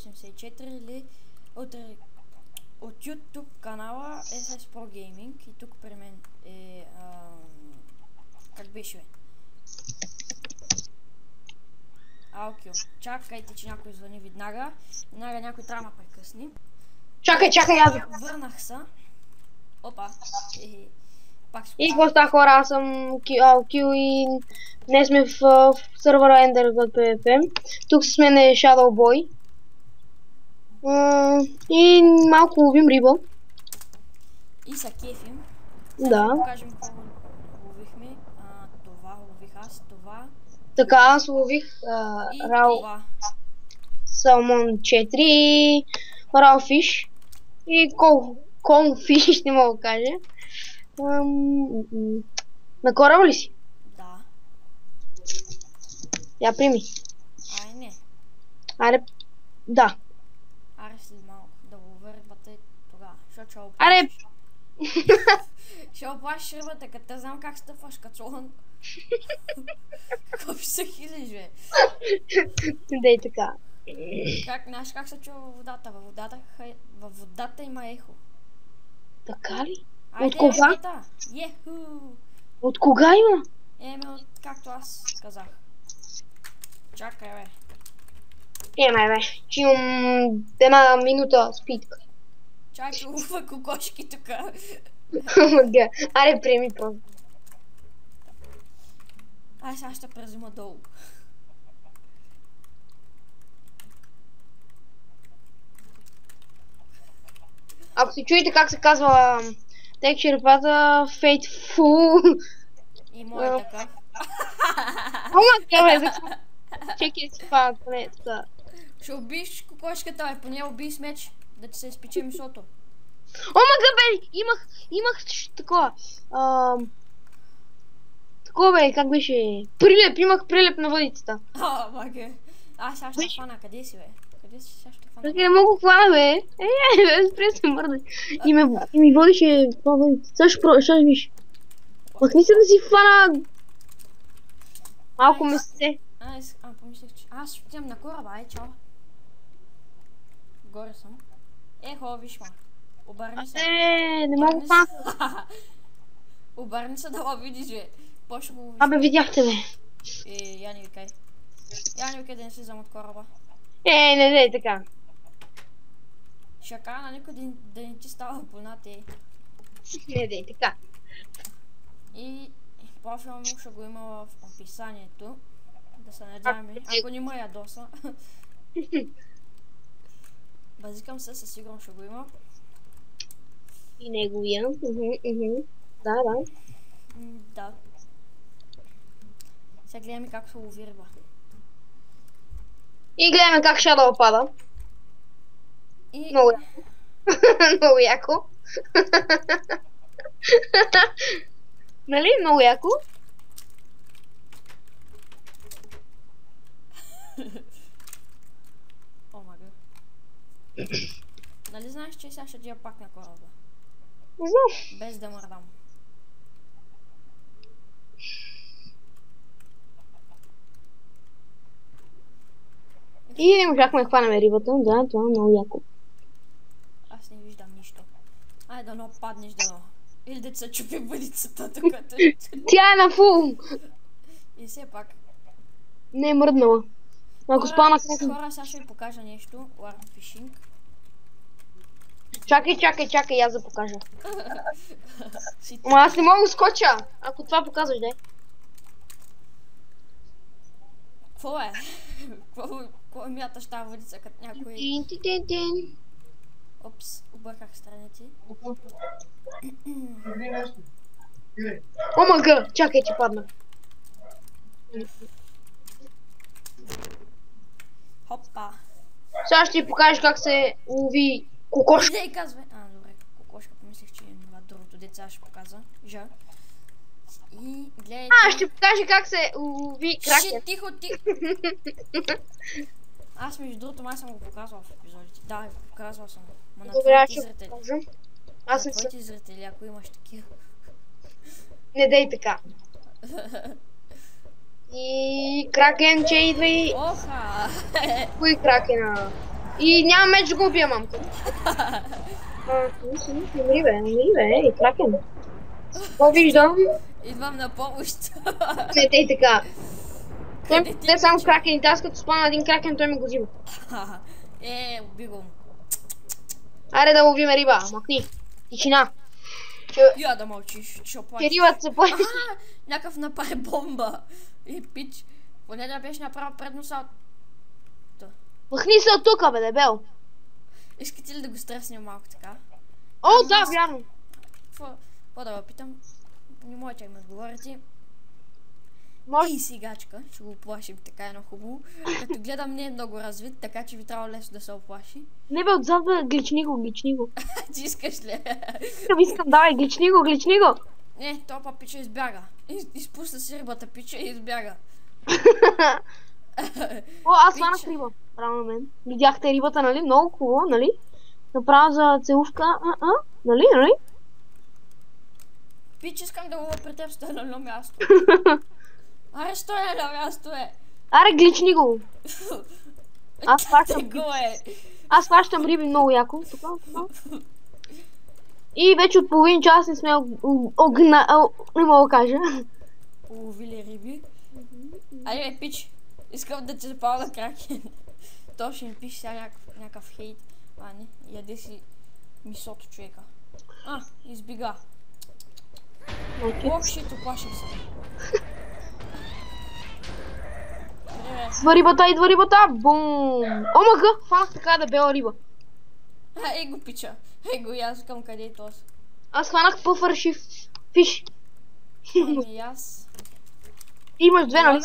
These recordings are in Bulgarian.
84 или от YouTube канала SS Pro Gaming и тук при мен е как беше? Алкио. Чакайте, че някой звъни веднага. Веднага някой трябва да прекъсни. Чакай, аз. Върнах се. Опа. Пак И какво става, хора? Аз съм Алкио и днес сме в сервера Ender.pvp. Тук с мен е Shadow Boy. И малко ловим риба. И са кефим. Да. Да покажем какво ловихме. Това лових аз, това. Така, аз лових И Рау това. Салмон 4 и Рауфиш. И Конфиш, не мога да кажа. На кораба ли си? Да. Я прими. Ай не. Аре, да. Аре след малко. Да го върбате тогава. Защото ще оплашиш. Аре. Ще оплашиш рибата, като те знам как стъпваш кацолан. Какво ще се хилиш, бе? Дей така. Знаеш как се чува във водата? Във водата има ехо. Така ли? Айде, от кога? Ребята. Еху! От кога има? От както аз казах. Чакай, бе. Бе, че имам една минута спитка. Чакай, уфа кокошки тука. Аре, приеми просто. Ай, сега ще презима долу. Ако се чуете как се казва тек черепата, Faithful. И моя така. Бе, чекай си това, поне така. Ще убиеш кокошката, бе, поне убий с меч, да ти се изпече месото. Бе, имах такова. Такова, бе, как беше? Имах прилеп на въдицата. Маге. Сега ще хвана, къде си, бе? Къде си, сега ще хвана? Не мога хвана, бе. Спре се мърда. И ми водеше това въдицата. Сега ще виж. Махни се да си хвана. Малко месце. Помислих, че... Аз отивам на кораба, чао. Горе съм. Ехо, виж ма. Обърни се. Не мога хвана. Обърни се да го видиш, бе. По-ще го видиш. Абе, видяхте, бе. Я не викай. Я не викай да не слизам от кораба. Не, така. Ще кажа на никой да не ти става абонат, Не, така. И профила му ще го има в описанието. Да се надяваме. Ако не ме ядоса. Базикам се, със сигурно ще го има. И неговия. Да. Да. Сега гледаме как се лови риба. И гледаме как Shadow пада. Много яко. Много яко. Нали? Много яко. О, мага. Нали знаеш, че сега ще дия пак на кораба? Не знам. Без да мърдам. И не можахме да хванем рибата. Да, това е много яко. Аз не виждам нищо. Айде дано паднеш дано. Или да се чупи бъдицата тук. Тя е на фул. И все пак. Не е мръднала. Ако спана хора, сега ще ви покажа нещо. Warp Fishing. Чакай, аз да покажа. Ама аз не мога да скоча, ако това показваш, да. Какво е? Какво мяташ тази въдица като някой... Опс, обърках страници. Омага, чакай, че падна. Хопа. Сега ще ти покажеш как се лови кокошка. Идей казвай. Добре, кокошка, помислих, че е това другото деца ще показва. Жа. И гледайте. Ще покажа как се лови кракен. Тихо. Аз между другото май съм го показвал в епизодите. Да, го показвал съм го. Ма на твоите зрители. На твоите зрители, ако имаш такива. Не дей така. И кракенче идва и... Оха! Кой кракена? И нямам меч да го убия, мамка. Умри бе, ей, кракен. Какво виждам? Идвам на помощ. Не, тъй така. Къде ти Те само пича? кракен, аз като спана един кракен, той ме го взима. Уби го. Аре да ловим риба, махни. Тишина. Я да мълчиш, ще Че оплачеш. рибата се плаши. Някакъв направи бомба. И пич. Поне да беше направил предно салто. Махни се от тука, бе, дебел. Искате ли да го стреснем малко така? О, да, вярно. Какво да питам? Не може чак ме отговорите. Може. И сегачка, ще го оплашим така едно хубаво. Като гледам не е много развит, така че ви трябва лесно да се оплаши. Не бе, отзад бе, глични го. Ти искаш ли? Искам, давай, глични го. Не, топа пича избяга. Изпусна си рибата пича и избяга. О, аз фанах риба. Право на мен. Видяхте рибата, нали? Много хубаво, нали? Направо за целувка. Нали? Пич, искам да лова при теб, стой на едно място. Аре, стой на едно място, Аре, глични го. Аз фащам риби много яко. Тука. И вече от половин час не сме не мога да кажа. Уловили риби. Айде, пич, искам да те запаля на кракен. То ще ми пише сега някакъв хейт. Не, яде си мисото човека. Избега. Ох, шит, оплаших се. Идва рибата, бум! Омага, фанах така дебела риба. Ей го пича, ей го, аз към къде е този. Аз хванах пъфърши фиш. Ами аз... Имаш две, нали?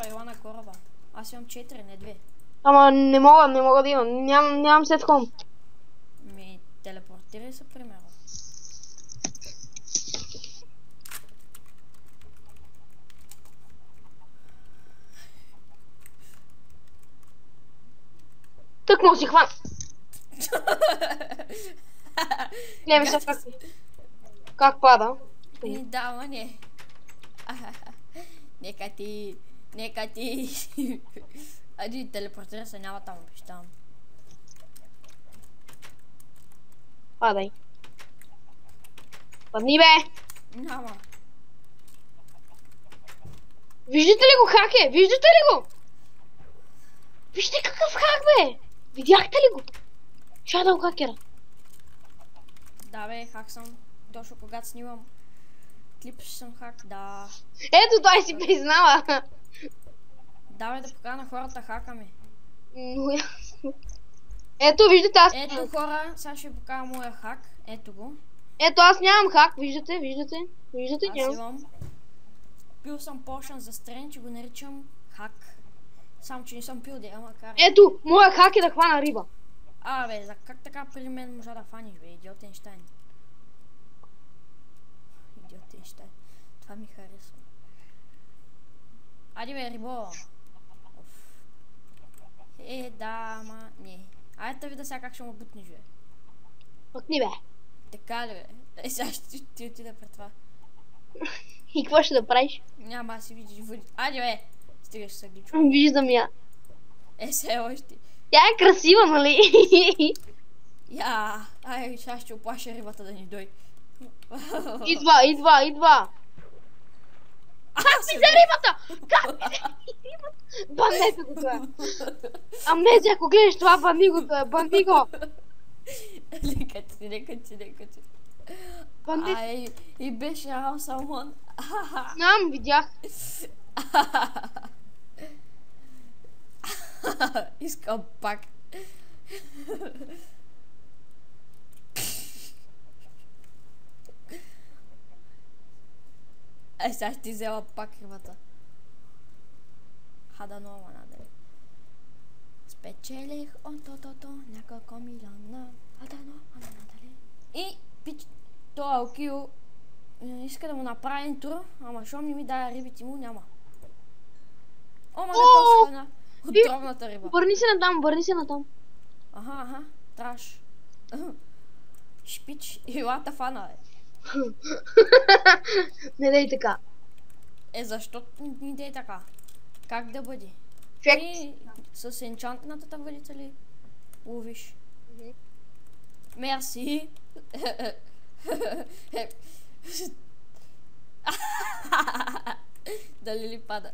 Ела на кораба. Аз имам 4, не 2. Ама не мога да имам, нямам сет хом. Ми, телепортирай се, примерно. Тък му си хвана. Гледаме се как пада. Да, ама не. Нека ти. Ади, телепортира се, няма там, обещавам. Падай. Падни, бе! Няма. Виждате ли го, хаке? Виждате ли го? Вижте какъв хак, бе! Видяхте ли го? Shadow хакера. Да, бе, хак съм. Точно когато снимам клип, ще съм хак, да. Ето, той си признава. Да, бе, да покана хората хака ми. Много ясно. Ето, виждате, аз... Ето, хора, сега ще покана моя хак. Ето го. Ето, аз нямам хак, виждате, Аз имам. Пил съм potion за стрен, че го наричам хак. Само, че не съм пил да я макар. Ето, моя хак е да хвана риба. Бе, как така при мен можа да фаниш, бе, идиотенщайн. Идиотенщайн. Това ми харесва. Айде, бе, рибо. Да, ама не. Айде да видя сега как ще му бутнеш, бе. Отни, бе. Така ли, бе? Сега ще ти отида пред това. И какво ще да правиш? Няма да си видиш води. Айде, бе! Стигаш се гличо. Виждам я. Се още. Тя е красива, нали? Ай, сега ще оплаша рибата да ни дой. Идва. Как ми взе рибата? Банете го това. Амнезия, ако гледаш това, банди го. Нека ти. Ай, и беше салмон. Знам, видях. Искам пак. Сега ще ти взела пак рибата. Хаданова надали. Спечелих от няколко милиона. Хаданова надали. И пич, тоя Алкил иска да му направи интро, ама шо ми дай рибите му, няма. Ма то схвана от дробната риба. Върни се натам. Аха, траш. Шпич, илата фана, бе. Не дей така. Защо не дей така? Как да бъде? Човек. С енчантната въдица ли? ловиш. Мерси. Дали ли пада?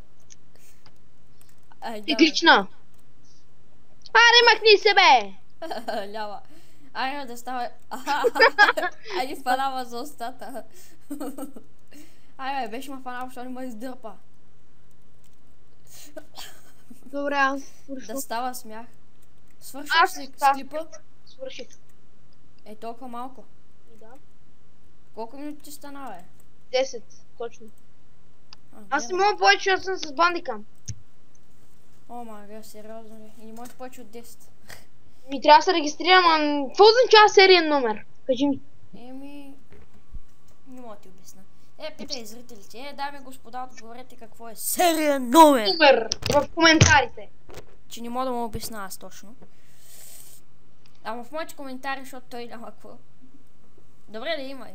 Ай, давай. Иглична. Аре, махни се, бе! Лява. Айде да става. Айде фанава за устата. Айде, беше ма фанава, защото не ме издърпа. Добре, аз свършвам. Да става смях. Свършиш Аз с да. клипа? Свърших. Е, толкова малко. Да. Колко минути ти стана, бе? 10, точно. Аз не верно. мога повече, аз съм с бандикам. О, мага, сериозно ли? И не можеш повече от 10. Ми трябва да се регистрирам, а какво означава сериен номер? Кажи ми. Еми... Не мога да ти обясна. Питай зрителите. Дами и господа, отговорете какво е сериен номер. Номер в коментарите. Че не мога да му обясна аз точно. Ама в моите коментари, защото той няма какво. Добре да има.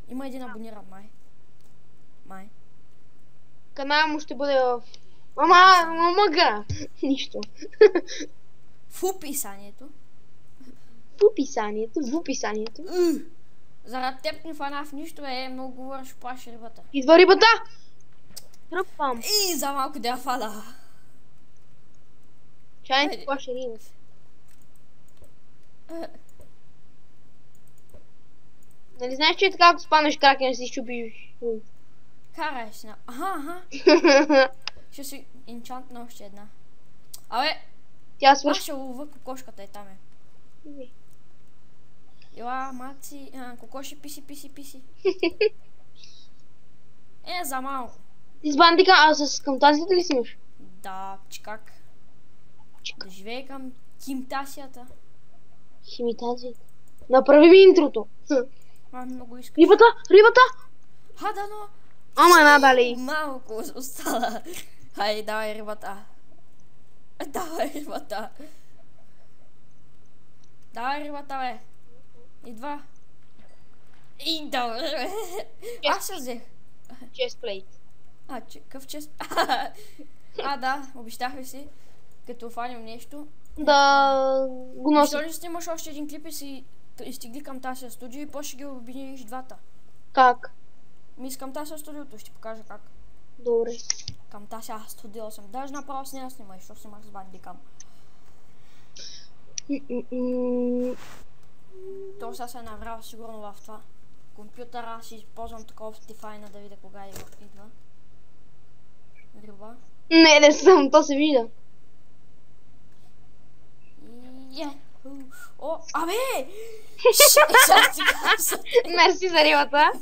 Има един абониран, май. Канала му ще бъде в... Мага! Нищо. В описанието. В описанието. Заради теб не фана в нищо, много говориш, плаши рибата. Идва рибата! Тръпвам. И за малко да я фана. Чай не Айде. плаши рибата. Нали знаеш, че е така, ако спанеш кракен, си щупиш. Карай си на... Аха. Ще си инчант на още една. Абе, Тя аз свърши. ще лова кокошката там е. Ела, маци, кокоши, писи. За малко. Ти с бандика, а с към тази ли си имаш? Да, че как? Да живее към кимтасията. Химитазията. Направи ми интрото. Много искаш. Рибата! Дано! Ама една дали. Малко остана. Хайде, давай рибата. Давай рибата, бе. Идва. И добре, бе. Аз ще взех. Честплейт. Къв чест. Да, обещахме си. Като фаним нещо. Да го носи. Защо не снимаш още един клип и си изтегли към тази студио и после ще ги обединиш двата? Как? Искам тази студиото, ще покажа как. Добре. Към тази студио съм. Даже направо с нея снимай, защото снимах с бандикам. То сега се е наврял сигурно в това. Компютъра си използвам такова в Тифайна да видя кога идва. Риба. Не съм, то се вижда. Абе! Мерси за рибата.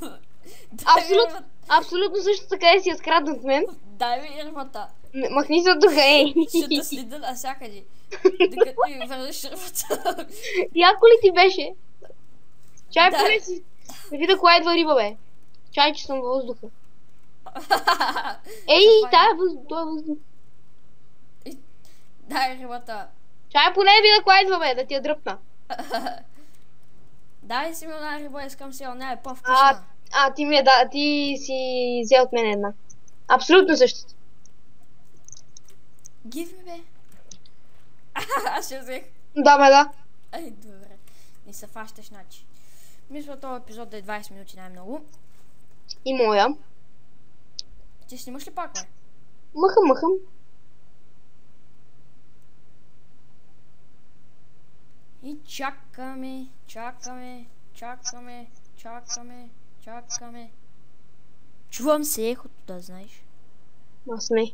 Абсолютно също така си я скрадна от мен. Дай ми рибата. Махни се от тук, ей. Ще да следа навсякъде. Докато ми върнеш рибата. Яко ли ти беше? Чай поне си. Да видя кога идва риба, бе. Чай, че съм във въздуха. Ей, той е въздух. Дай рибата. Чай поне да видя кога идва, бе, да ти я дръпна. Дай си ми една риба, искам си, не е по-вкусна. Ти си взе от мен една. Абсолютно същото. Give ми, бе. Аз ще взех. Да, бе, да. Ай, добре. Не се фащаш, значи. Мисля, този епизод да е 20 минути най-много. И моя. Ти снимаш ли пак, бе? Мъхам. И чакаме. Чувам се ехото, да знаеш. Аз не.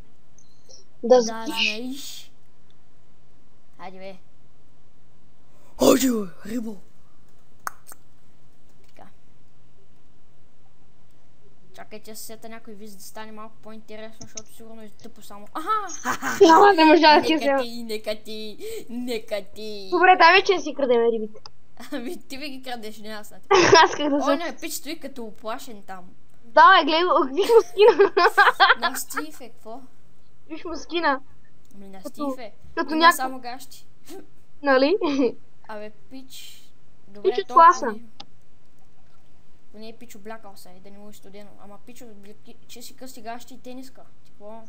Да Да знаеш. Хайде, бе. Хайде, бе, рибо. Така. Чакайте се сета някой виз да стане малко по-интересно, защото сигурно е тъпо само. Няма да можа да си взема. Нека ти. Добре, дай вече си крадем рибите. Ами ти ви ги крадеш, не аз на ти. Аз как да О, съм. не, пич стои като оплашен там. Да, гледай, виж му скина. На Стив е, какво? Виж му скина. Ами на Стив е. Като Има някакъв. само гащи. Нали? Абе, пич. Добре, Пич от класа. Не е пич облякал се, да не му е студено. Ама пич че си къси гащи и тениска. Какво?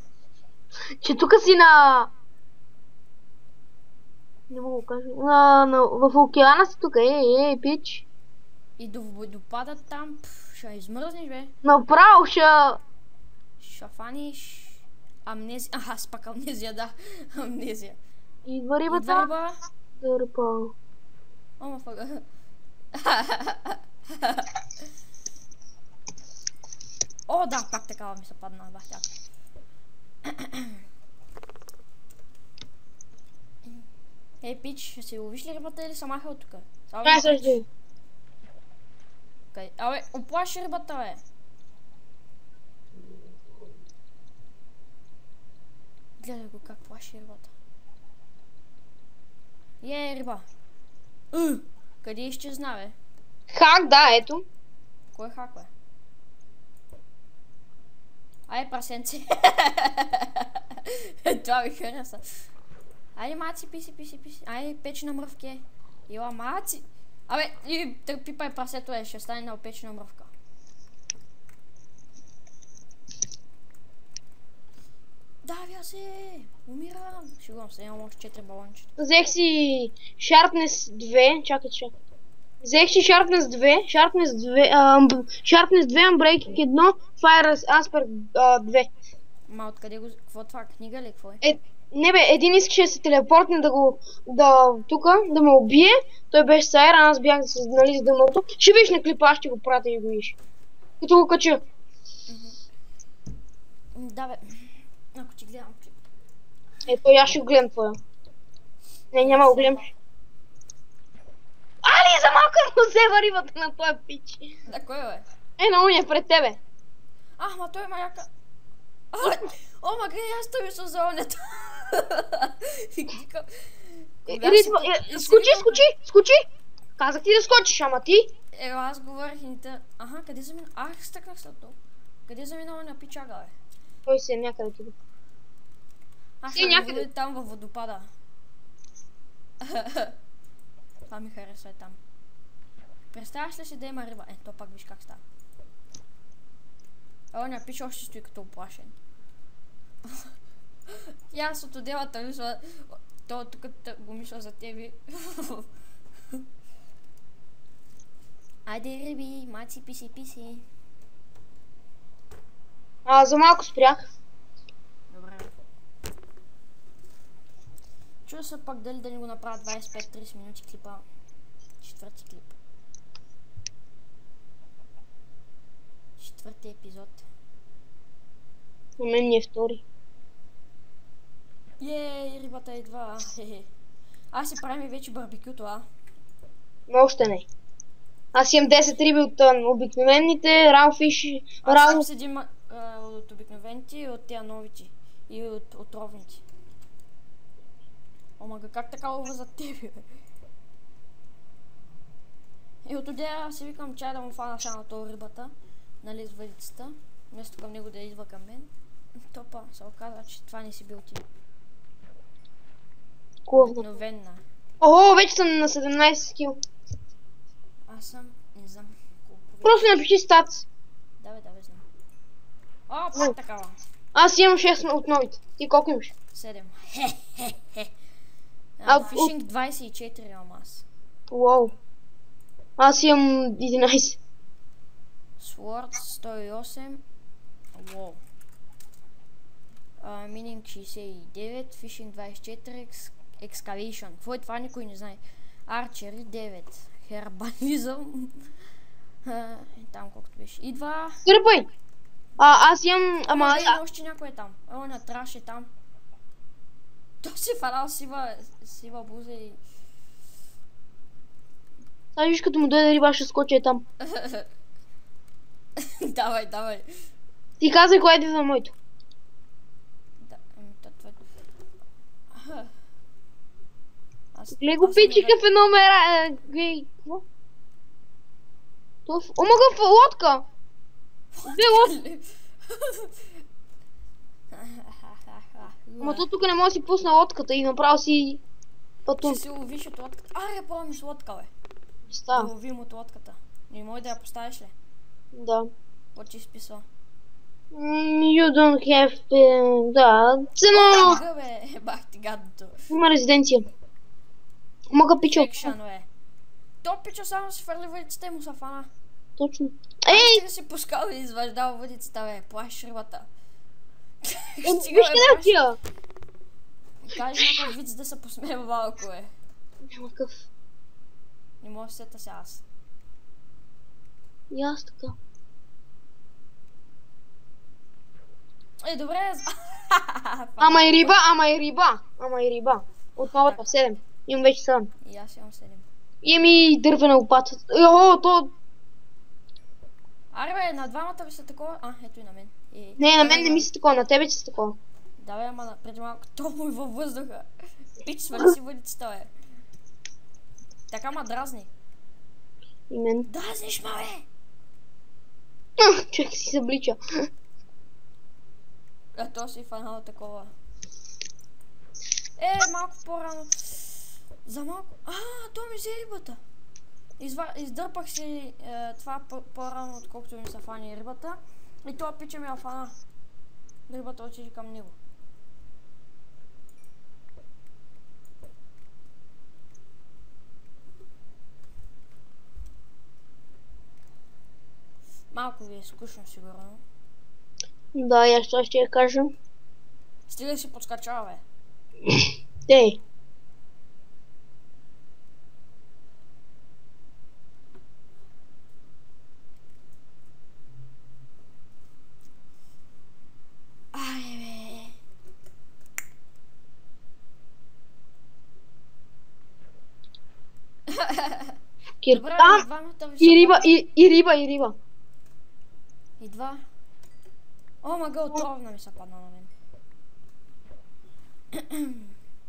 Че тук си на... Не мога да кажа. В океана си тук, пич. И до водопада там, ще измръзнеш, бе. Направо Ще фаниш амнезия. Аз пак амнезия, да. Амнезия. идва Идва рибата. риба. Дърпа. Ома фага. О, да, пак такава ми се падна, бахтяк. Ей, пич, ще си ловиш ли рибата или съм махал тук? Ай, съжди. Абе, оплаши рибата, бе. Гледай го как плаши рибата. Риба. Къде изчезна, бе? Хак, да, ето. Кой хак, бе? Ай, прасенци. Това ми хареса. Айде, маци, писи. Айде, печена мръвке. Ела, маци. Абе, и пипай прасето, ще стане на опечена мръвка. Давя се! Умирам! Шегувам се, имам още 4 балончета. Взех си Sharpness 2. Чакай. Взех си Sharpness 2, Sharpness 2, Unbreaking 1, Fire Asper 2. Ма откъде го... Какво е това? Книга ли? Какво е? Не бе, един искаше да се телепортне тука, да ме убие. Той беше с Айра, аз бях за да мъртво. Ще виж на клипа, аз ще го пратя и го виж. Като го кача. Да бе, ако ти гледам клип. Ето, аз ще го гледам твоя. Не, няма го гледам. Али, за малко му взема рибата на този пич. Да, кой бе? На уния пред тебе. Ма той има яка... О, ма гледай, аз той мисля за онята. Скочи! Казах ти да скочиш, ама ти? Аз говорих и те... Къде замина? Стъкнах след това. Къде замина оня пичага, бе? Той си е някъде тук. Аз ще някъде там във водопада. Това ми харесва там. Представяш ли си да има риба? То пак виж как става. Оня пич още стои като оплашен. И аз от отделата мисля, то тук го мисля за тебе. Айде риби, маци, писи. За малко спрях. Добре. Чува се пак дали да ни го направят 25-30 минути клипа. Четвърти клип. Четвърти епизод. На мен не е втори. Рибата идва. Аз си правим вече барбекюто, Но още не. Аз имам 10 риби от обикновените, рауфиш. Аз сам седим от обикновените и от тия новите. И от отровните. Омага, как така лова за тебе, бе? И от отдея си викам чай да му фана сега на това рибата. Нали, с въдицата. Вместо към него да идва към мен. Топа, се оказа, че това не си бил ти. Обикновена. Ого, вече съм на 17 кил. Аз съм, не знам колко. Просто напиши статус. Да бе, знам. Пак такава. Аз имам 6 от новите. Ти колко имаш? 7. Фишинг 24 имам аз. Уау. Аз имам 11. Sword 108. Уау. Мининг 69, Фишинг 24, Excavation. Какво е това? Никой не знае. Archery 9, Хербализъм. Там колкото беше. Идва. Гърбай! Аз имам... Още някой е там. На траш е там. То си фанал сива буза и... Сега виж като му дойде риба, ще скочи там. Давай. Ти казай кое е за моето. Гледай го пичи какъв е номера. Гледай, какво? Омага в лодка! Две лодки! Ама то тук не може да си пусна лодката и направо си... Ще си ловиш от лодката. Я помниш лодка, бе. Да ловим от лодката. Не може да я поставиш ли? Да. Какво ти изписва? You don't have... Да, цено... Бах ти гадното. Има резиденция. Мога пича. Екшанове. То пича само си фърли въдицата и му са фана. Точно. Ти си пускал и изваждал въдицата, бе. Плаш рибата. Вижте на тия. Кажи някакъв виц да се посмея малко, бе. Няма къв. Не мога да сета се аз. И аз така. Добре. Ама и риба. От новата 7. Имам вече 7. И аз имам 7. Имам и дървена лопата. О, то... Аре бе, на двамата ви са такова. Ето и на мен. Не, на мен не ми са такова, на тебе са такова. Да бе, ама преди малко топо и във въздуха. Пич, свали си въдицата, бе. Така ма дразни. И мен. Дразниш ма, бе! Човек си се облича. То си фанал такова. Малко по-рано. За малко... То ми взе рибата. Издърпах си това по-рано, отколкото ми са фани рибата. И това пича ми я фана. Рибата отиде към него. Малко ви е скучно, сигурно. Да, я ще я кажа. Стига си подскачава, бе. Ей. Добре, и риба. И два. О, мага, отровна ми се падна на мен.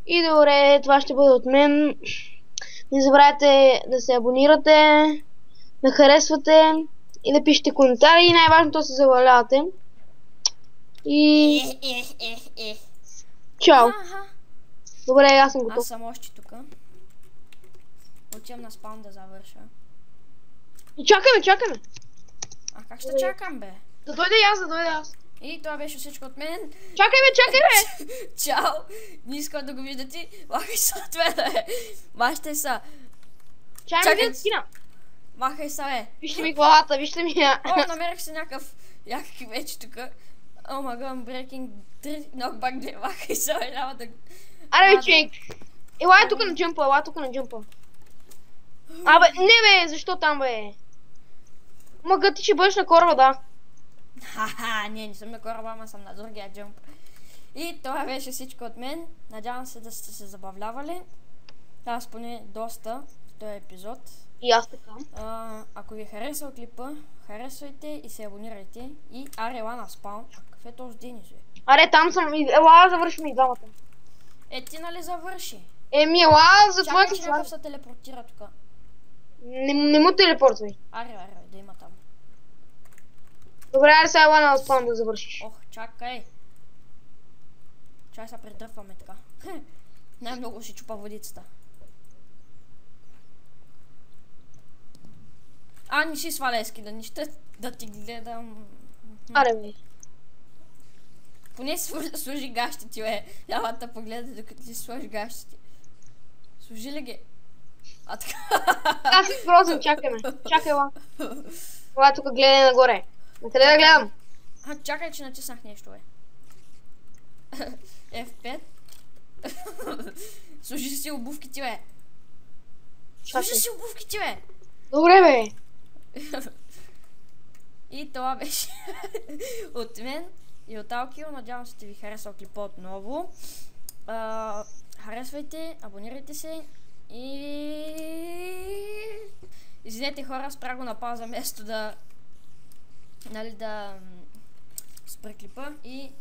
И добре, това ще бъде от мен. Не забравяйте да се абонирате, да харесвате и да пишете коментари. И най-важното да се забавлявате. И... Чао! Добре, аз съм готов. Аз съм още тука. Отивам на спаун да завърша. Чакаме! Как ще чакам, бе? Да дойде аз. И това беше всичко от мен. Чакай бе! Чао! Не искам да го видите. Махай са от мен, бе! Махай са! Чакай, скина! Махай са, бе! Вижте ми главата, вижте ми я! Намерих си някакви вече тука. О, мага, breaking 3, knockback 2, махай са, бе, няма да... Аре, бе, човек! Елай тук на джъмпа, Абе, не бе, защо там, бе? Мага, ти ще бъдеш на кораба, да. Не съм на кораба, ама съм на другия джъмп. И това беше всичко от мен. Надявам се да сте се забавлявали. Аз поне доста в този епизод. И аз така. Ако ви е харесал клипа, харесвайте и се абонирайте. И ела на спаун. Какъв е този Денис, бе? Аре, там съм. Ела, завършим и двамата. Ти нали завърши? Ела, за това че някакъв се телепортира тук. Не му телепортвай. Аре, да има там. Добре, аре сега ела на спаун да завършиш. Ох, чакай. Чай се придърпваме така. Най-много ще чупа водицата. Не си сваля скила, нищо да ти гледам. Аре, бе. Поне служи гащите, бе. Няма да погледа докато ти сложи гащите. Служи ли ги? Така. Аз си просто чакаме. Чакай, ела. Това тук гледай нагоре. На къде да гледам? Чакай, че натиснах нещо, бе. F5. Служи си обувките, бе. Служи си обувките, бе. Добре, бе. И това беше от мен и от Алкио. Надявам се, че ви харесал клипа отново. Харесвайте, абонирайте се и... Извинете, хора, спря го на пауза, вместо да... Нали, да спра клипа и